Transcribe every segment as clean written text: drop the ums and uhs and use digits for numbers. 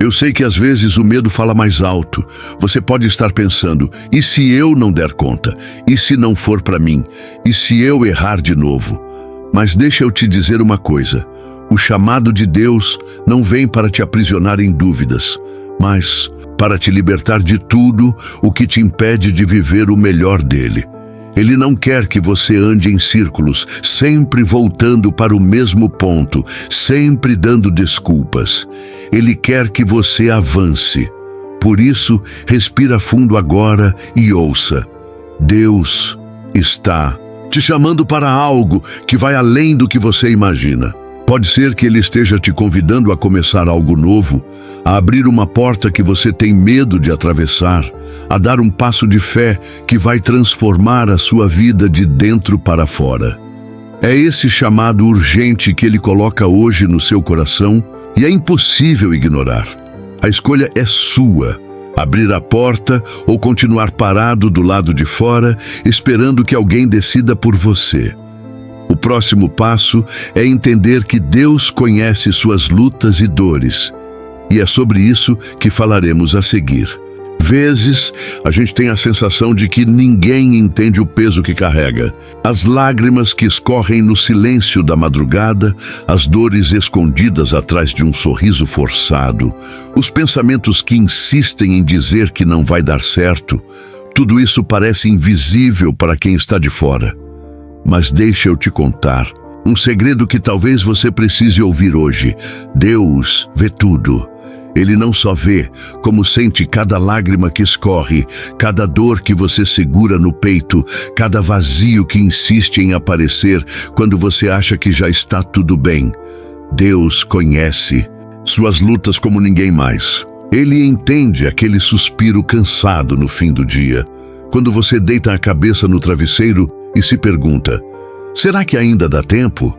Eu sei que às vezes o medo fala mais alto. Você pode estar pensando, e se eu não der conta? E se não for para mim? E se eu errar de novo? Mas deixa eu te dizer uma coisa. O chamado de Deus não vem para te aprisionar em dúvidas, mas para te libertar de tudo o que te impede de viver o melhor dele. Ele não quer que você ande em círculos, sempre voltando para o mesmo ponto, sempre dando desculpas. Ele quer que você avance. Por isso, respira fundo agora e ouça. Deus está te chamando para algo que vai além do que você imagina. Pode ser que Ele esteja te convidando a começar algo novo, a abrir uma porta que você tem medo de atravessar, a dar um passo de fé que vai transformar a sua vida de dentro para fora. É esse chamado urgente que Ele coloca hoje no seu coração e é impossível ignorar. A escolha é sua. Abrir a porta ou continuar parado do lado de fora, esperando que alguém decida por você. O próximo passo é entender que Deus conhece suas lutas e dores. E é sobre isso que falaremos a seguir. Vezes, a gente tem a sensação de que ninguém entende o peso que carrega. As lágrimas que escorrem no silêncio da madrugada, as dores escondidas atrás de um sorriso forçado, os pensamentos que insistem em dizer que não vai dar certo, tudo isso parece invisível para quem está de fora. Mas deixa eu te contar um segredo que talvez você precise ouvir hoje. Deus vê tudo. Ele não só vê, como sente cada lágrima que escorre, cada dor que você segura no peito, cada vazio que insiste em aparecer quando você acha que já está tudo bem. Deus conhece suas lutas como ninguém mais. Ele entende aquele suspiro cansado no fim do dia, quando você deita a cabeça no travesseiro e se pergunta: será que ainda dá tempo?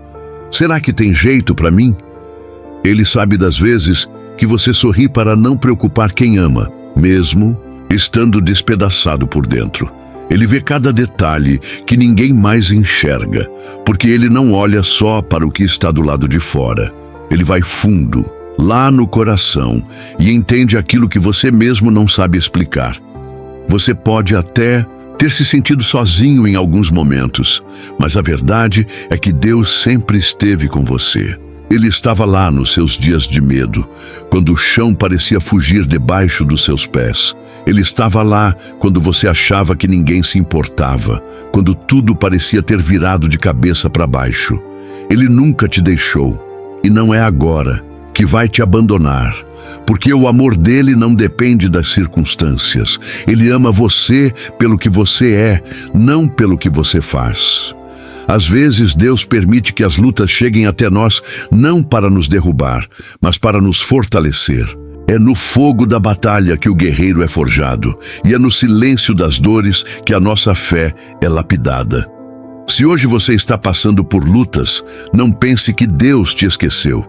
Será que tem jeito para mim? Ele sabe das vezes que você sorri para não preocupar quem ama, mesmo estando despedaçado por dentro. Ele vê cada detalhe que ninguém mais enxerga, porque ele não olha só para o que está do lado de fora. Ele vai fundo, lá no coração, e entende aquilo que você mesmo não sabe explicar. Você pode até ter se sentido sozinho em alguns momentos, mas a verdade é que Deus sempre esteve com você. Ele estava lá nos seus dias de medo, quando o chão parecia fugir debaixo dos seus pés. Ele estava lá quando você achava que ninguém se importava, quando tudo parecia ter virado de cabeça para baixo. Ele nunca te deixou, e não é agora que vai te abandonar, porque o amor dele não depende das circunstâncias. Ele ama você pelo que você é, não pelo que você faz. Às vezes, Deus permite que as lutas cheguem até nós não para nos derrubar, mas para nos fortalecer. É no fogo da batalha que o guerreiro é forjado, e é no silêncio das dores que a nossa fé é lapidada. Se hoje você está passando por lutas, não pense que Deus te esqueceu.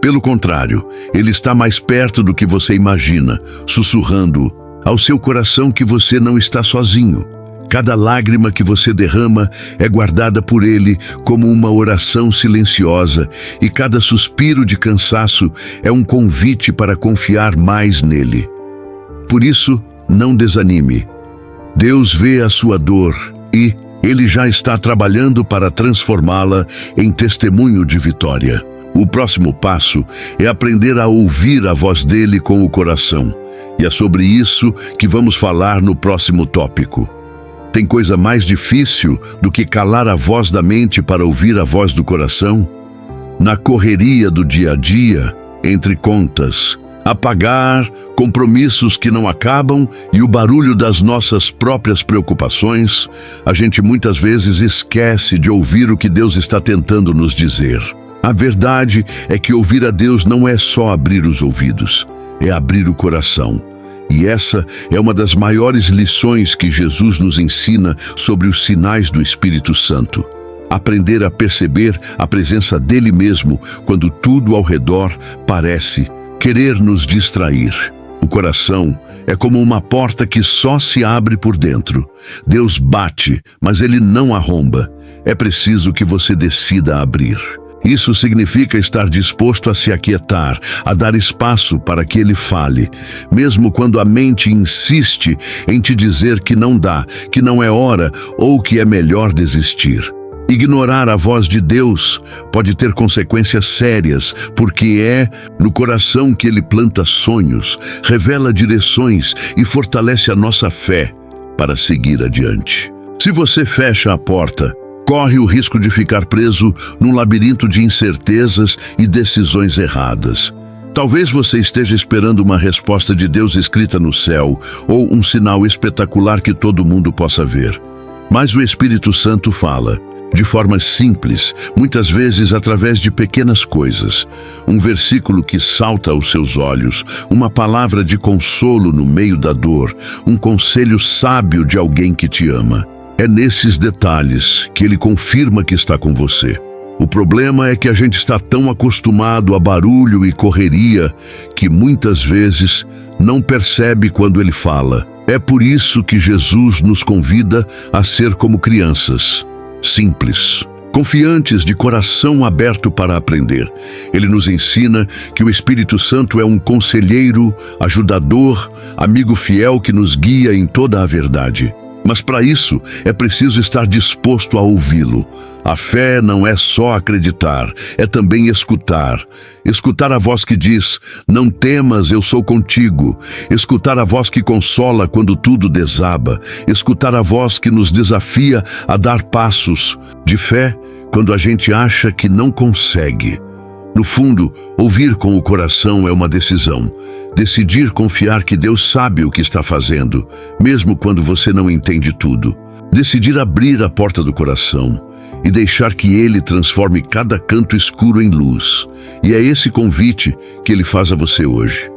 Pelo contrário, Ele está mais perto do que você imagina, sussurrando ao seu coração que você não está sozinho. Cada lágrima que você derrama é guardada por Ele como uma oração silenciosa, e cada suspiro de cansaço é um convite para confiar mais nele. Por isso, não desanime. Deus vê a sua dor e Ele já está trabalhando para transformá-la em testemunho de vitória. O próximo passo é aprender a ouvir a voz dele com o coração, e é sobre isso que vamos falar no próximo tópico. Tem coisa mais difícil do que calar a voz da mente para ouvir a voz do coração? Na correria do dia a dia, entre contas, a pagar, compromissos que não acabam e o barulho das nossas próprias preocupações, a gente muitas vezes esquece de ouvir o que Deus está tentando nos dizer. A verdade é que ouvir a Deus não é só abrir os ouvidos, é abrir o coração. E essa é uma das maiores lições que Jesus nos ensina sobre os sinais do Espírito Santo. Aprender a perceber a presença dele mesmo quando tudo ao redor parece querer nos distrair. O coração é como uma porta que só se abre por dentro. Deus bate, mas ele não arromba. É preciso que você decida abrir. Isso significa estar disposto a se aquietar, a dar espaço para que Ele fale, mesmo quando a mente insiste em te dizer que não dá, que não é hora ou que é melhor desistir. Ignorar a voz de Deus pode ter consequências sérias, porque é no coração que Ele planta sonhos, revela direções e fortalece a nossa fé para seguir adiante. Se você fecha a porta, corre o risco de ficar preso num labirinto de incertezas e decisões erradas. Talvez você esteja esperando uma resposta de Deus escrita no céu ou um sinal espetacular que todo mundo possa ver. Mas o Espírito Santo fala de forma simples, muitas vezes através de pequenas coisas. Um versículo que salta aos seus olhos, uma palavra de consolo no meio da dor, um conselho sábio de alguém que te ama. É nesses detalhes que Ele confirma que está com você. O problema é que a gente está tão acostumado a barulho e correria que muitas vezes não percebe quando Ele fala. É por isso que Jesus nos convida a ser como crianças, simples, confiantes, de coração aberto para aprender. Ele nos ensina que o Espírito Santo é um conselheiro, ajudador, amigo fiel que nos guia em toda a verdade. Mas para isso é preciso estar disposto a ouvi-lo. A fé não é só acreditar, é também escutar. Escutar a voz que diz, não temas, eu sou contigo. Escutar a voz que consola quando tudo desaba. Escutar a voz que nos desafia a dar passos de fé quando a gente acha que não consegue. No fundo, ouvir com o coração é uma decisão. Decidir confiar que Deus sabe o que está fazendo, mesmo quando você não entende tudo. Decidir abrir a porta do coração e deixar que Ele transforme cada canto escuro em luz. E é esse convite que Ele faz a você hoje.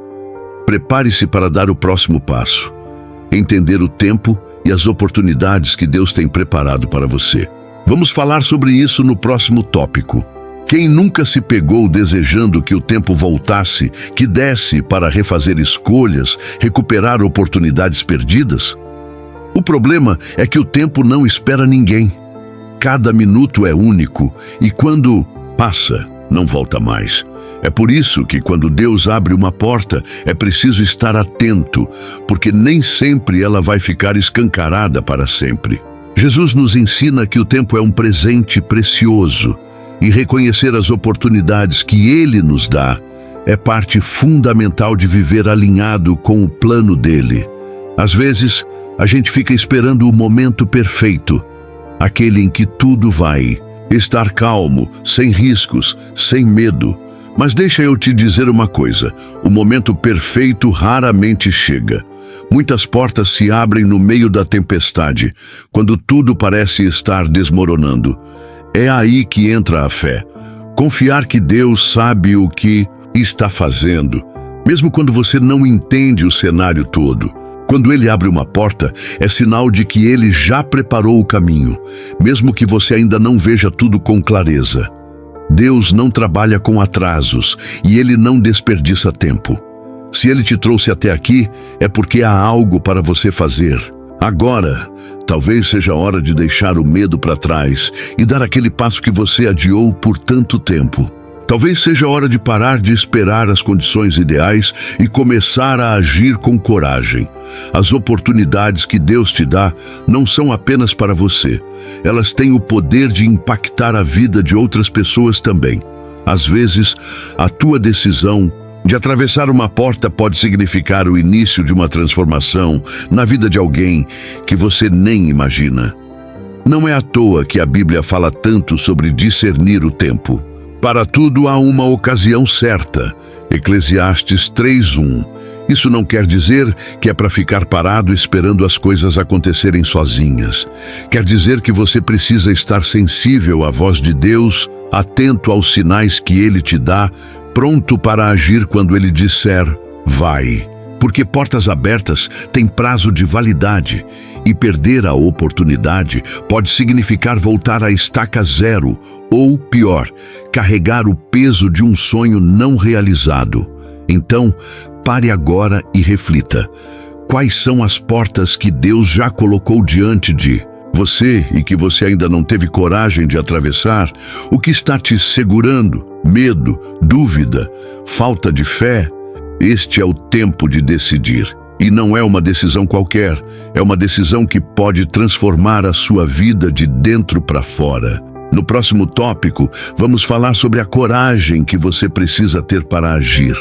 Prepare-se para dar o próximo passo. Entender o tempo e as oportunidades que Deus tem preparado para você. Vamos falar sobre isso no próximo tópico. Quem nunca se pegou desejando que o tempo voltasse, que desse para refazer escolhas, recuperar oportunidades perdidas? O problema é que o tempo não espera ninguém. Cada minuto é único e quando passa, não volta mais. É por isso que quando Deus abre uma porta, é preciso estar atento, porque nem sempre ela vai ficar escancarada para sempre. Jesus nos ensina que o tempo é um presente precioso. E reconhecer as oportunidades que Ele nos dá é parte fundamental de viver alinhado com o plano dEle. Às vezes, a gente fica esperando o momento perfeito, aquele em que tudo vai. Estar calmo, sem riscos, sem medo. Mas deixa eu te dizer uma coisa, o momento perfeito raramente chega. Muitas portas se abrem no meio da tempestade, quando tudo parece estar desmoronando. É aí que entra a fé. Confiar que Deus sabe o que está fazendo, mesmo quando você não entende o cenário todo. Quando Ele abre uma porta, é sinal de que Ele já preparou o caminho, mesmo que você ainda não veja tudo com clareza. Deus não trabalha com atrasos e Ele não desperdiça tempo. Se Ele te trouxe até aqui, é porque há algo para você fazer. Agora, talvez seja a hora de deixar o medo para trás e dar aquele passo que você adiou por tanto tempo. Talvez seja a hora de parar de esperar as condições ideais e começar a agir com coragem. As oportunidades que Deus te dá não são apenas para você. Elas têm o poder de impactar a vida de outras pessoas também. Às vezes, a tua decisão de atravessar uma porta pode significar o início de uma transformação na vida de alguém que você nem imagina. Não é à toa que a Bíblia fala tanto sobre discernir o tempo. Para tudo há uma ocasião certa. Eclesiastes 3:1. Isso não quer dizer que é para ficar parado esperando as coisas acontecerem sozinhas. Quer dizer que você precisa estar sensível à voz de Deus, atento aos sinais que Ele te dá, pronto para agir quando Ele disser, vai. Porque portas abertas têm prazo de validade e perder a oportunidade pode significar voltar à estaca zero ou, pior, carregar o peso de um sonho não realizado. Então, pare agora e reflita. Quais são as portas que Deus já colocou diante de Você e que você ainda não teve coragem de atravessar, o que está te segurando? Medo, dúvida, falta de fé? Este é o tempo de decidir. E não é uma decisão qualquer, é uma decisão que pode transformar a sua vida de dentro para fora. No próximo tópico, vamos falar sobre a coragem que você precisa ter para agir,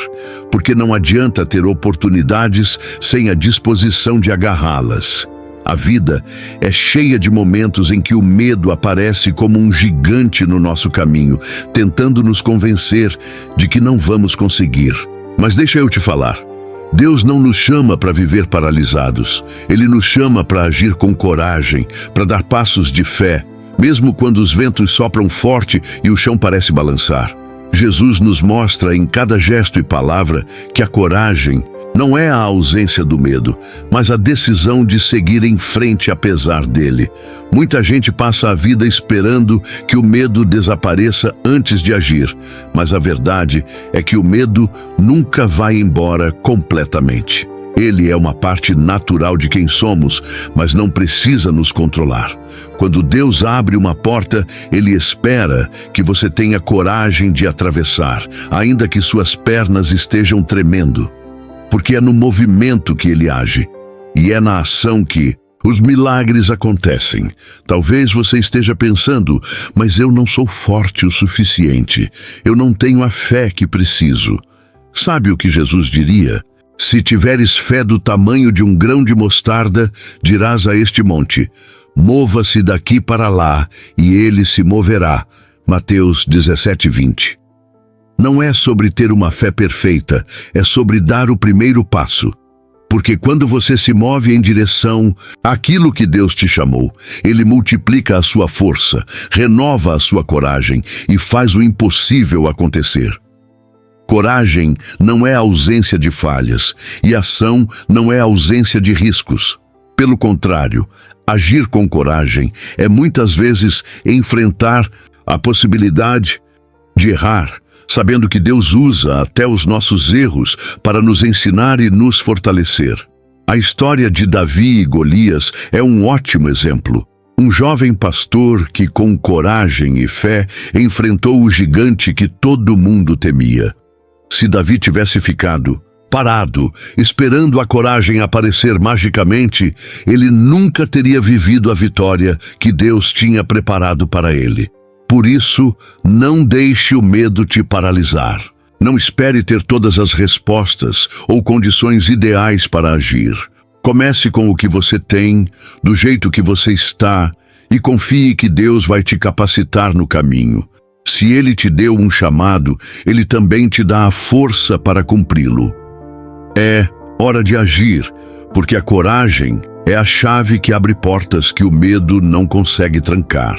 porque não adianta ter oportunidades sem a disposição de agarrá-las. A vida é cheia de momentos em que o medo aparece como um gigante no nosso caminho, tentando nos convencer de que não vamos conseguir. Mas deixa eu te falar, Deus não nos chama para viver paralisados. Ele nos chama para agir com coragem, para dar passos de fé, mesmo quando os ventos sopram forte e o chão parece balançar. Jesus nos mostra em cada gesto e palavra que a coragem não é a ausência do medo, mas a decisão de seguir em frente apesar dele. Muita gente passa a vida esperando que o medo desapareça antes de agir, mas a verdade é que o medo nunca vai embora completamente. Ele é uma parte natural de quem somos, mas não precisa nos controlar. Quando Deus abre uma porta, Ele espera que você tenha coragem de atravessar, ainda que suas pernas estejam tremendo. Porque é no movimento que Ele age, e é na ação que os milagres acontecem. Talvez você esteja pensando, mas eu não sou forte o suficiente, eu não tenho a fé que preciso. Sabe o que Jesus diria? Se tiveres fé do tamanho de um grão de mostarda, dirás a este monte, mova-se daqui para lá, e ele se moverá. Mateus 17:20. Não é sobre ter uma fé perfeita, é sobre dar o primeiro passo. Porque quando você se move em direção àquilo que Deus te chamou, Ele multiplica a sua força, renova a sua coragem e faz o impossível acontecer. Coragem não é ausência de falhas, e ação não é ausência de riscos. Pelo contrário, agir com coragem é muitas vezes enfrentar a possibilidade de errar, sabendo que Deus usa até os nossos erros para nos ensinar e nos fortalecer. A história de Davi e Golias é um ótimo exemplo. Um jovem pastor que, com coragem e fé, enfrentou o gigante que todo mundo temia. Se Davi tivesse ficado parado, esperando a coragem aparecer magicamente, ele nunca teria vivido a vitória que Deus tinha preparado para ele. Por isso, não deixe o medo te paralisar. Não espere ter todas as respostas ou condições ideais para agir. Comece com o que você tem, do jeito que você está, e confie que Deus vai te capacitar no caminho. Se Ele te deu um chamado, Ele também te dá a força para cumpri-lo. É hora de agir, porque a coragem é a chave que abre portas que o medo não consegue trancar.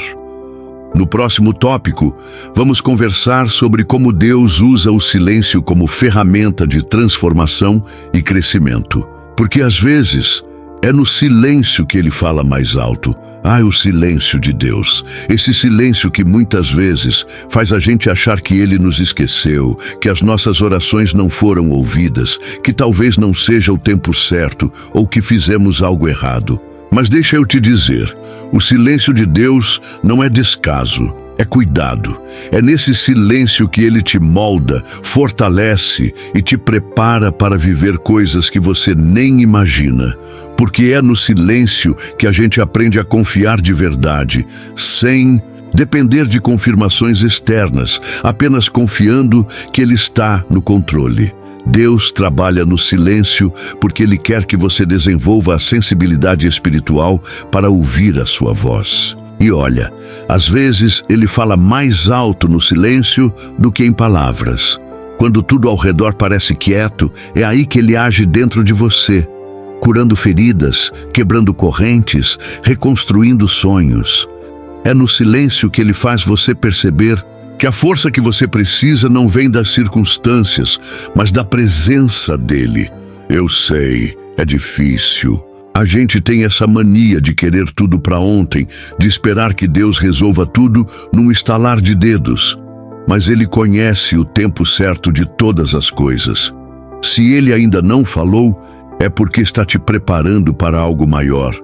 No próximo tópico, vamos conversar sobre como Deus usa o silêncio como ferramenta de transformação e crescimento. Porque às vezes é no silêncio que Ele fala mais alto. O silêncio de Deus. Esse silêncio que muitas vezes faz a gente achar que Ele nos esqueceu, que as nossas orações não foram ouvidas, que talvez não seja o tempo certo ou que fizemos algo errado. Mas deixa eu te dizer, o silêncio de Deus não é descaso, é cuidado. É nesse silêncio que Ele te molda, fortalece e te prepara para viver coisas que você nem imagina. Porque é no silêncio que a gente aprende a confiar de verdade, sem depender de confirmações externas, apenas confiando que Ele está no controle. Deus trabalha no silêncio porque Ele quer que você desenvolva a sensibilidade espiritual para ouvir a sua voz. E olha, às vezes Ele fala mais alto no silêncio do que em palavras. Quando tudo ao redor parece quieto, é aí que Ele age dentro de você, curando feridas, quebrando correntes, reconstruindo sonhos. É no silêncio que Ele faz você perceber que a força que você precisa não vem das circunstâncias, mas da presença dEle. Eu sei, é difícil. A gente tem essa mania de querer tudo para ontem, de esperar que Deus resolva tudo num estalar de dedos. Mas Ele conhece o tempo certo de todas as coisas. Se Ele ainda não falou, é porque está te preparando para algo maior.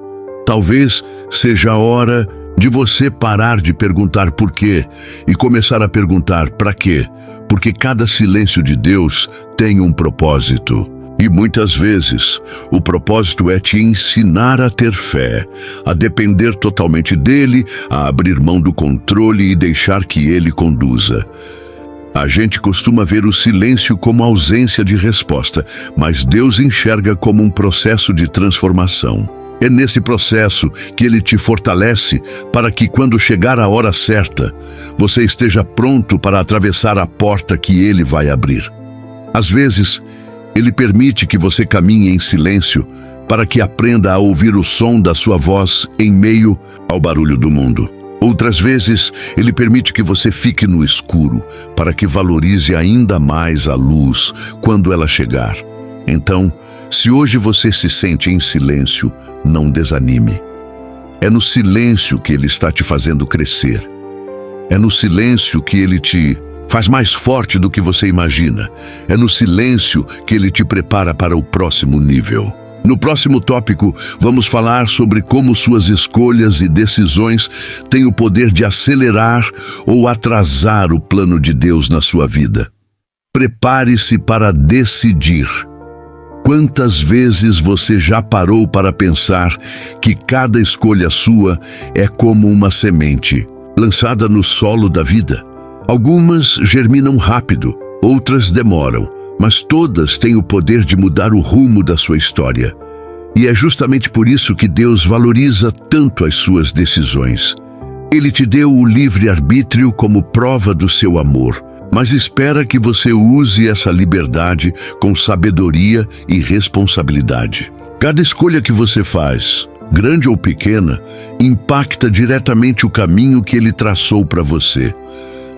Talvez seja a hora de você parar de perguntar por quê e começar a perguntar para quê, porque cada silêncio de Deus tem um propósito. E muitas vezes, o propósito é te ensinar a ter fé, a depender totalmente dele, a abrir mão do controle e deixar que ele conduza. A gente costuma ver o silêncio como ausência de resposta, mas Deus enxerga como um processo de transformação. É nesse processo que ele te fortalece para que, quando chegar a hora certa, você esteja pronto para atravessar a porta que ele vai abrir. Às vezes, ele permite que você caminhe em silêncio para que aprenda a ouvir o som da sua voz em meio ao barulho do mundo. Outras vezes, ele permite que você fique no escuro para que valorize ainda mais a luz quando ela chegar. Então, se hoje você se sente em silêncio, não desanime. É no silêncio que ele está te fazendo crescer. É no silêncio que ele te faz mais forte do que você imagina. É no silêncio que ele te prepara para o próximo nível. No próximo tópico, vamos falar sobre como suas escolhas e decisões têm o poder de acelerar ou atrasar o plano de Deus na sua vida. Prepare-se para decidir. Quantas vezes você já parou para pensar que cada escolha sua é como uma semente lançada no solo da vida? Algumas germinam rápido, outras demoram, mas todas têm o poder de mudar o rumo da sua história. E é justamente por isso que Deus valoriza tanto as suas decisões. Ele te deu o livre-arbítrio como prova do seu amor, mas espera que você use essa liberdade com sabedoria e responsabilidade. Cada escolha que você faz, grande ou pequena, impacta diretamente o caminho que ele traçou para você.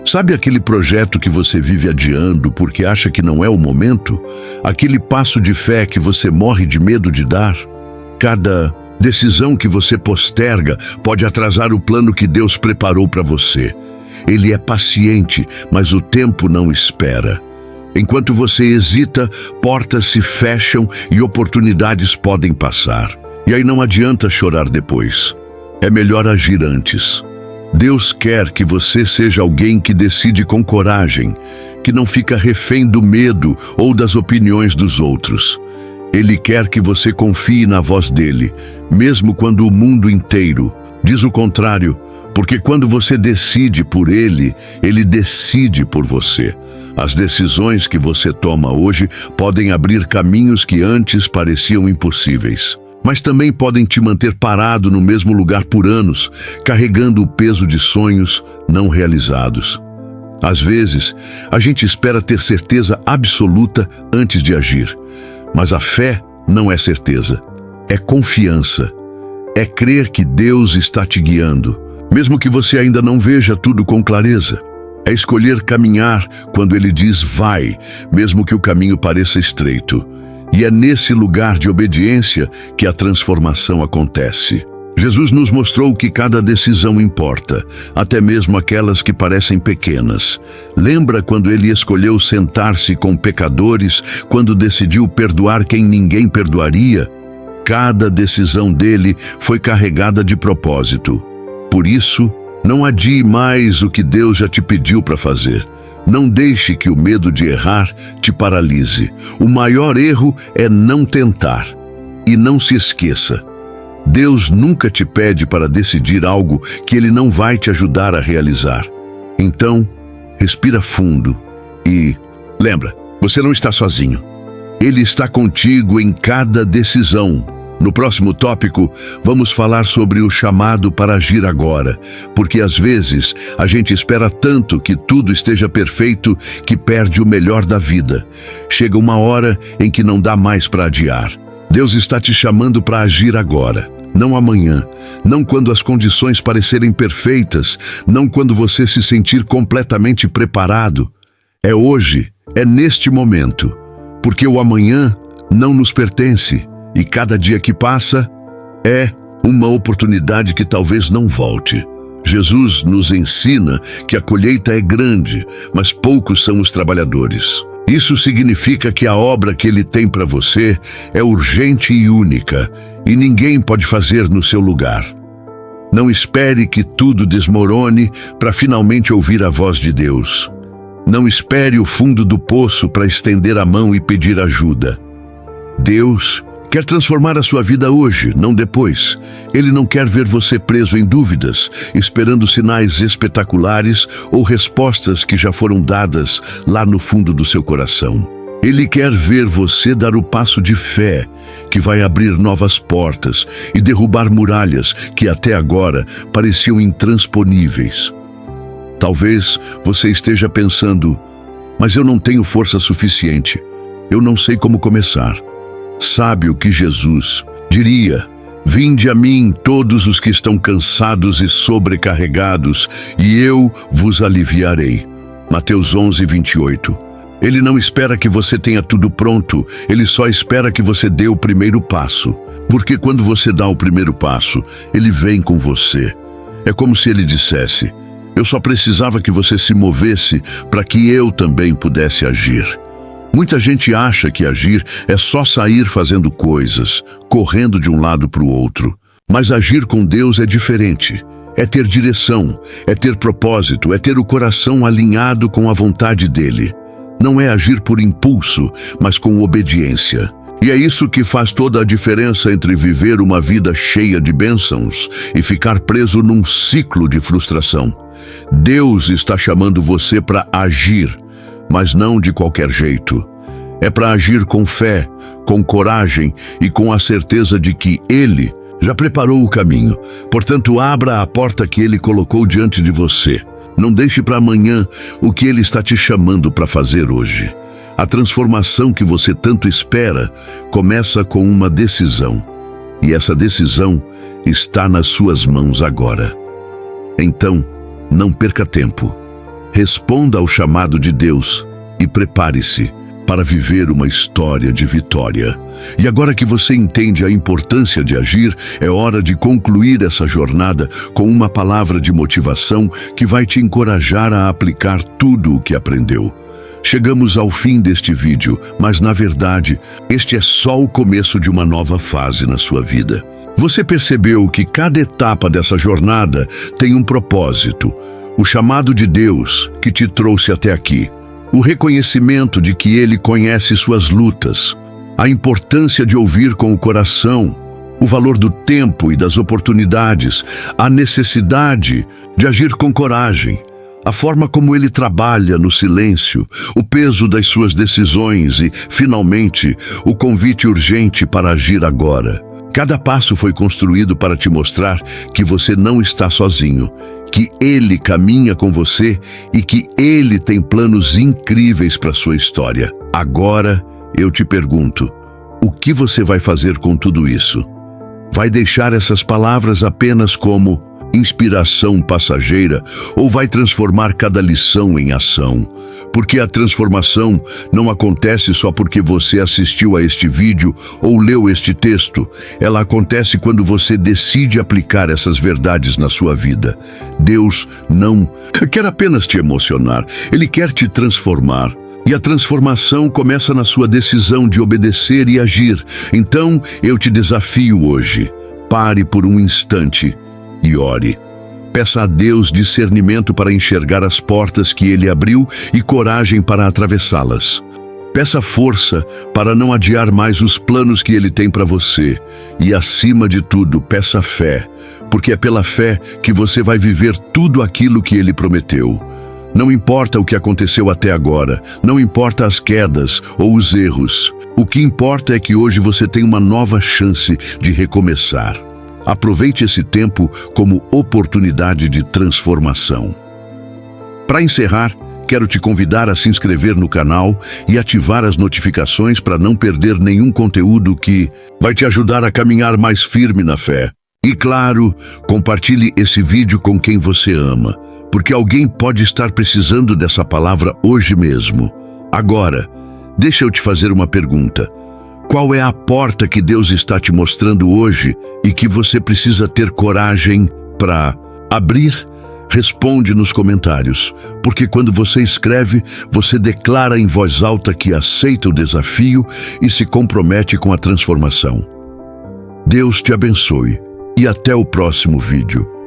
Sabe aquele projeto que você vive adiando porque acha que não é o momento? Aquele passo de fé que você morre de medo de dar? Cada decisão que você posterga pode atrasar o plano que Deus preparou para você. Ele é paciente, mas o tempo não espera. Enquanto você hesita, portas se fecham e oportunidades podem passar. E aí não adianta chorar depois. É melhor agir antes. Deus quer que você seja alguém que decide com coragem, que não fica refém do medo ou das opiniões dos outros. Ele quer que você confie na voz dele, mesmo quando o mundo inteiro diz o contrário, porque quando você decide por ele, ele decide por você. As decisões que você toma hoje podem abrir caminhos que antes pareciam impossíveis, mas também podem te manter parado no mesmo lugar por anos, carregando o peso de sonhos não realizados. Às vezes, a gente espera ter certeza absoluta antes de agir, mas a fé não é certeza, é confiança, é crer que Deus está te guiando, mesmo que você ainda não veja tudo com clareza. É escolher caminhar quando Ele diz vai, mesmo que o caminho pareça estreito. E é nesse lugar de obediência que a transformação acontece. Jesus nos mostrou que cada decisão importa, até mesmo aquelas que parecem pequenas. Lembra quando Ele escolheu sentar-se com pecadores, quando decidiu perdoar quem ninguém perdoaria? Cada decisão dele foi carregada de propósito. Por isso, não adie mais o que Deus já te pediu para fazer. Não deixe que o medo de errar te paralise. O maior erro é não tentar. E não se esqueça, Deus nunca te pede para decidir algo que Ele não vai te ajudar a realizar. Então, respira fundo e lembra, você não está sozinho. Ele está contigo em cada decisão. No próximo tópico, vamos falar sobre o chamado para agir agora, porque às vezes a gente espera tanto que tudo esteja perfeito que perde o melhor da vida. Chega uma hora em que não dá mais para adiar. Deus está te chamando para agir agora, não amanhã, não quando as condições parecerem perfeitas, não quando você se sentir completamente preparado. É hoje, é neste momento, porque o amanhã não nos pertence. E cada dia que passa é uma oportunidade que talvez não volte. Jesus nos ensina que a colheita é grande, mas poucos são os trabalhadores. Isso significa que a obra que Ele tem para você é urgente e única, e ninguém pode fazer no seu lugar. Não espere que tudo desmorone para finalmente ouvir a voz de Deus. Não espere o fundo do poço para estender a mão e pedir ajuda. Deus quer transformar a sua vida hoje, não depois. Ele não quer ver você preso em dúvidas, esperando sinais espetaculares ou respostas que já foram dadas lá no fundo do seu coração. Ele quer ver você dar o passo de fé, que vai abrir novas portas e derrubar muralhas que até agora pareciam intransponíveis. Talvez você esteja pensando, mas eu não tenho força suficiente. Eu não sei como começar. Sabe o que Jesus diria? Vinde a mim todos os que estão cansados e sobrecarregados, e eu vos aliviarei. Mateus 11:28. Ele não espera que você tenha tudo pronto, ele só espera que você dê o primeiro passo. Porque quando você dá o primeiro passo, ele vem com você. É como se ele dissesse, eu só precisava que você se movesse para que eu também pudesse agir. Muita gente acha que agir é só sair fazendo coisas, correndo de um lado para o outro. Mas agir com Deus é diferente. É ter direção, é ter propósito, é ter o coração alinhado com a vontade dele. Não é agir por impulso, mas com obediência. E é isso que faz toda a diferença entre viver uma vida cheia de bênçãos e ficar preso num ciclo de frustração. Deus está chamando você para agir, mas não de qualquer jeito. É para agir com fé, com coragem e com a certeza de que Ele já preparou o caminho. Portanto, abra a porta que Ele colocou diante de você. Não deixe para amanhã o que Ele está te chamando para fazer hoje. A transformação que você tanto espera começa com uma decisão. E essa decisão está nas suas mãos agora. Então, não perca tempo. Responda ao chamado de Deus e prepare-se para viver uma história de vitória. E agora que você entende a importância de agir, é hora de concluir essa jornada com uma palavra de motivação que vai te encorajar a aplicar tudo o que aprendeu. Chegamos ao fim deste vídeo, mas na verdade, este é só o começo de uma nova fase na sua vida. Você percebeu que cada etapa dessa jornada tem um propósito. O chamado de Deus que te trouxe até aqui. O reconhecimento de que Ele conhece suas lutas. A importância de ouvir com o coração. O valor do tempo e das oportunidades. A necessidade de agir com coragem. A forma como Ele trabalha no silêncio. O peso das suas decisões e, finalmente, o convite urgente para agir agora. Cada passo foi construído para te mostrar que você não está sozinho, que Ele caminha com você e que Ele tem planos incríveis para sua história. Agora, eu te pergunto, o que você vai fazer com tudo isso? Vai deixar essas palavras apenas como inspiração passageira ou vai transformar cada lição em ação? Porque a transformação não acontece só porque você assistiu a este vídeo ou leu este texto. Ela acontece quando você decide aplicar essas verdades na sua vida. Deus não quer apenas te emocionar, Ele quer te transformar. E a transformação começa na sua decisão de obedecer e agir. Então, eu te desafio hoje. Pare por um instante e ore. Peça a Deus discernimento para enxergar as portas que Ele abriu e coragem para atravessá-las. Peça força para não adiar mais os planos que Ele tem para você. E, acima de tudo, peça fé, porque é pela fé que você vai viver tudo aquilo que Ele prometeu. Não importa o que aconteceu até agora, não importa as quedas ou os erros. O que importa é que hoje você tem uma nova chance de recomeçar. Aproveite esse tempo como oportunidade de transformação. Para encerrar, quero te convidar a se inscrever no canal e ativar as notificações para não perder nenhum conteúdo que vai te ajudar a caminhar mais firme na fé. E claro, compartilhe esse vídeo com quem você ama, porque alguém pode estar precisando dessa palavra hoje mesmo. Agora, deixa eu te fazer uma pergunta. Qual é a porta que Deus está te mostrando hoje e que você precisa ter coragem para abrir? Responde nos comentários, porque quando você escreve, você declara em voz alta que aceita o desafio e se compromete com a transformação. Deus te abençoe e até o próximo vídeo.